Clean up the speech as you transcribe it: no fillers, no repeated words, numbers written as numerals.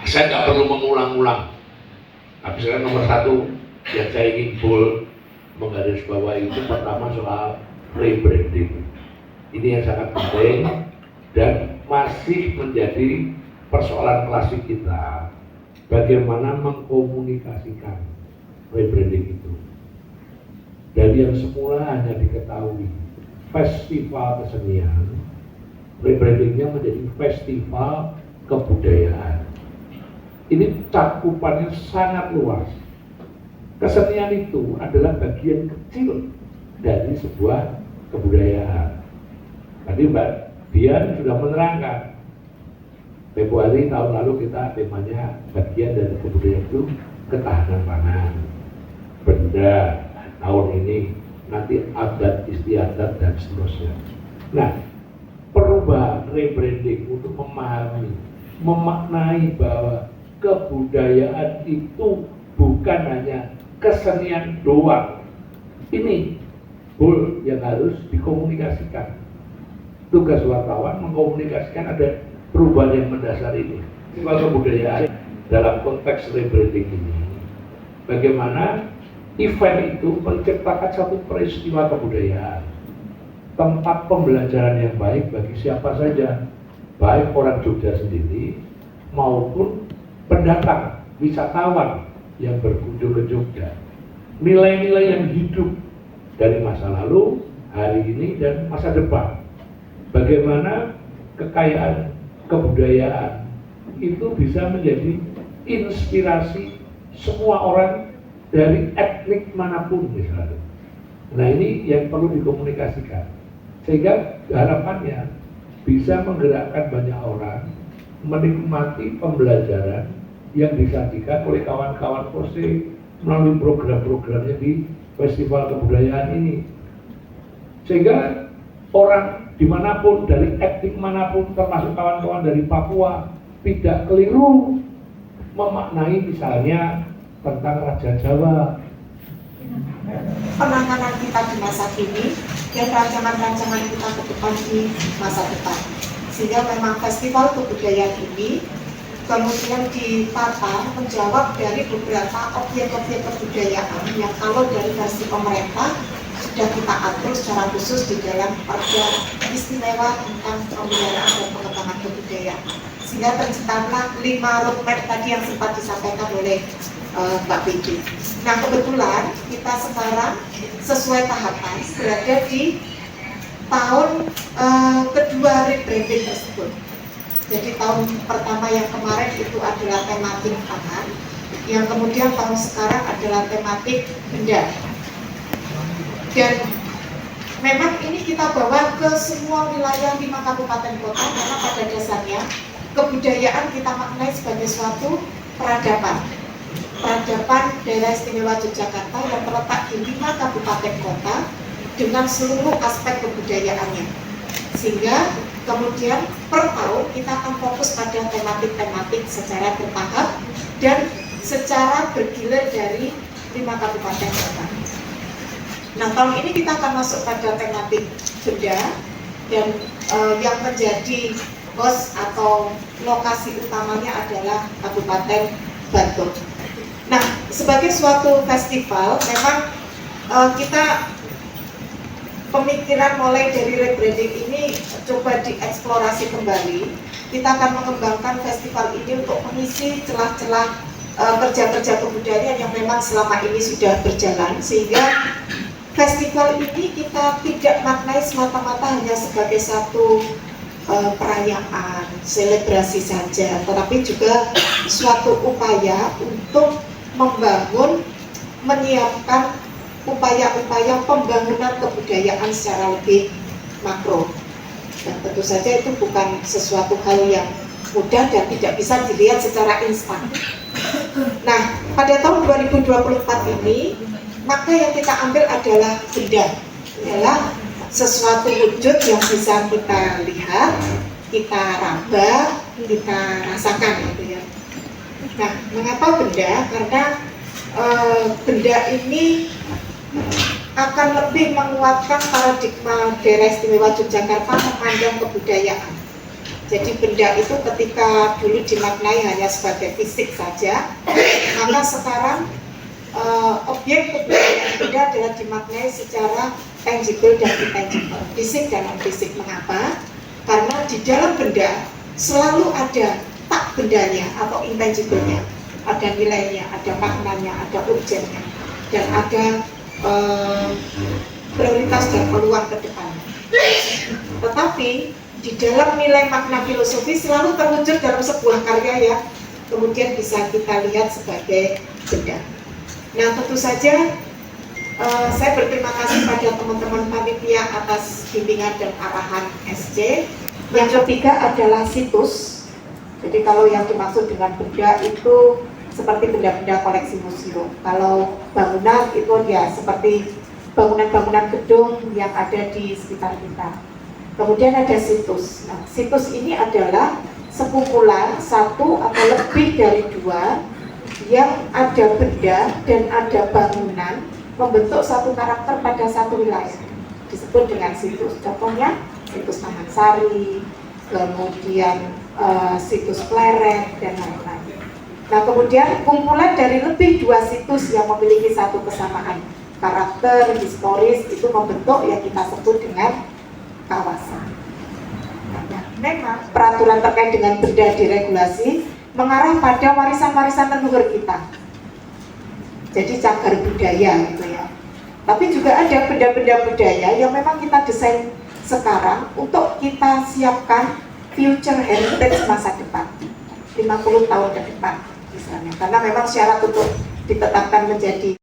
Saya nggak perlu mengulang-ulang. Tapi sekarang nomor satu yang saya ingin menggarisbawahi itu pertama soal rebranding. Ini yang sangat penting dan masih menjadi persoalan klasik kita. Bagaimana mengkomunikasikan rebranding itu. Dari yang semula hanya diketahui festival kesenian, rebrandingnya menjadi festival kebudayaan. Ini cakupannya sangat luas. Kesenian itu adalah bagian kecil dari sebuah kebudayaan. Tadi Mbak Dian sudah menerangkan. Februari tahun lalu kita temanya bagian dari kebudayaan itu ketahanan pangan, benda. Tahun ini nanti adat istiadat dan seterusnya. Nah, perubahan rebranding untuk memahami, memaknai bahwa kebudayaan itu bukan hanya kesenian doang. Ini yang harus dikomunikasikan. Tugas wartawan mengkomunikasikan ada perubahan yang mendasar ini. Soal kebudayaan dalam konteks rebranding ini, bagaimana event itu menciptakan satu peristiwa kebudayaan, tempat pembelajaran yang baik bagi siapa saja, baik orang Jogja sendiri maupun pendatang, wisatawan yang berkunjung ke Jogja. Nilai-nilai yang hidup dari masa lalu, hari ini, dan masa depan. Bagaimana kekayaan kebudayaan itu bisa menjadi inspirasi semua orang dari etnik manapun misalnya. Nah, ini yang perlu dikomunikasikan sehingga harapannya bisa menggerakkan banyak orang menikmati pembelajaran yang disajikan oleh kawan-kawan POSE melalui program-programnya di festival kebudayaan ini, sehingga orang dimanapun, dari etnik manapun, termasuk kawan-kawan dari Papua, tidak keliru memaknai misalnya tentang Raja Jawa. Penanganan kita di masa kini dan rancangan-rancangan kita ke depan di masa depan. Sehingga memang festival kebudayaan ini kemudian ditata menjawab dari beberapa objek-objek kebudayaan yang kalau dari versi pemerintah sudah kita atur secara khusus di dalam Perda Istimewa tentang Pemeliharaan dan Pengembangan Kebudayaan. Sehingga terciptalah 5 roadmap tadi yang sempat disampaikan oleh Mbak Peggy. Nah, kebetulan kita sekarang sesuai tahapan berada di tahun kedua rebranding tersebut. Jadi tahun pertama yang kemarin itu adalah tematik pangan, yang kemudian tahun sekarang adalah tematik benda. Dan memang ini kita bawa ke semua wilayah 5 kabupaten kota karena pada dasarnya kebudayaan kita maknai sebagai suatu peradaban daerah istimewa Yogyakarta yang terletak di 5 kabupaten kota dengan seluruh aspek kebudayaannya. Sehingga kemudian per tahun kita akan fokus pada tematik-tematik secara bertahap dan secara bergilir dari 5 kabupaten kota. Nah, tahun ini kita akan masuk pada tematik benda dan yang menjadi host atau lokasi utamanya adalah Kabupaten Bantul. Nah, sebagai suatu festival, memang kita pemikiran mulai dari rebranding ini coba dieksplorasi kembali. Kita akan mengembangkan festival ini untuk mengisi celah-celah kerja-kerja kebudayaan yang memang selama ini sudah berjalan, sehingga festival ini kita tidak maknai semata-mata hanya sebagai satu perayaan, selebrasi saja, tetapi juga suatu upaya untuk membangun, menyiapkan upaya-upaya pembangunan kebudayaan secara lebih makro. Dan tentu saja itu bukan sesuatu hal yang mudah dan tidak bisa dilihat secara instan. Nah, pada tahun 2024 ini, maka yang kita ambil adalah benda, adalah sesuatu wujud yang bisa kita lihat, kita raba, kita rasakan gitu ya. Nah, mengapa benda? Karena benda ini akan lebih menguatkan paradigma daerah istimewa Yogyakarta memandang kebudayaan. Jadi benda itu ketika dulu dimaknai hanya sebagai fisik saja, maka sekarang objek kebudayaan benda adalah dimaknai secara tangible dan intangible, fisik dan non fisik. Mengapa? Karena di dalam benda selalu ada tak bendanya atau intangible-nya, ada nilainya, ada maknanya, ada urgennya, dan ada prioritas dan peluang ke depan. Tetapi di dalam nilai makna filosofi selalu terwujud dalam sebuah karya yang kemudian bisa kita lihat sebagai benda. Nah, tentu saja saya berterima kasih pada teman-teman panitia atas bimbingan dan arahan SC. Yang ketiga adalah situs. Jadi kalau yang dimaksud dengan benda itu seperti benda-benda koleksi museum. Kalau bangunan itu ya seperti bangunan-bangunan gedung yang ada di sekitar kita. Kemudian ada situs. Nah, situs ini adalah sekumpulan satu atau lebih dari dua yang ada benda dan ada bangunan membentuk satu karakter pada satu wilayah. Disebut dengan situs. Contohnya situs Taman Sari, kemudian situs Pleret dan lain-lain. Nah, kemudian kumpulan dari lebih dua situs yang memiliki satu kesamaan karakter historis itu membentuk yang kita sebut dengan kawasan. Nah, memang peraturan terkait dengan benda diregulasi mengarah pada warisan-warisan leluhur kita. Jadi cagar budaya gitu ya. Tapi juga ada benda-benda budaya yang memang kita desain sekarang untuk kita siapkan future heritage masa depan, 50 tahun ke depan misalnya. Karena memang syarat untuk ditetapkan menjadi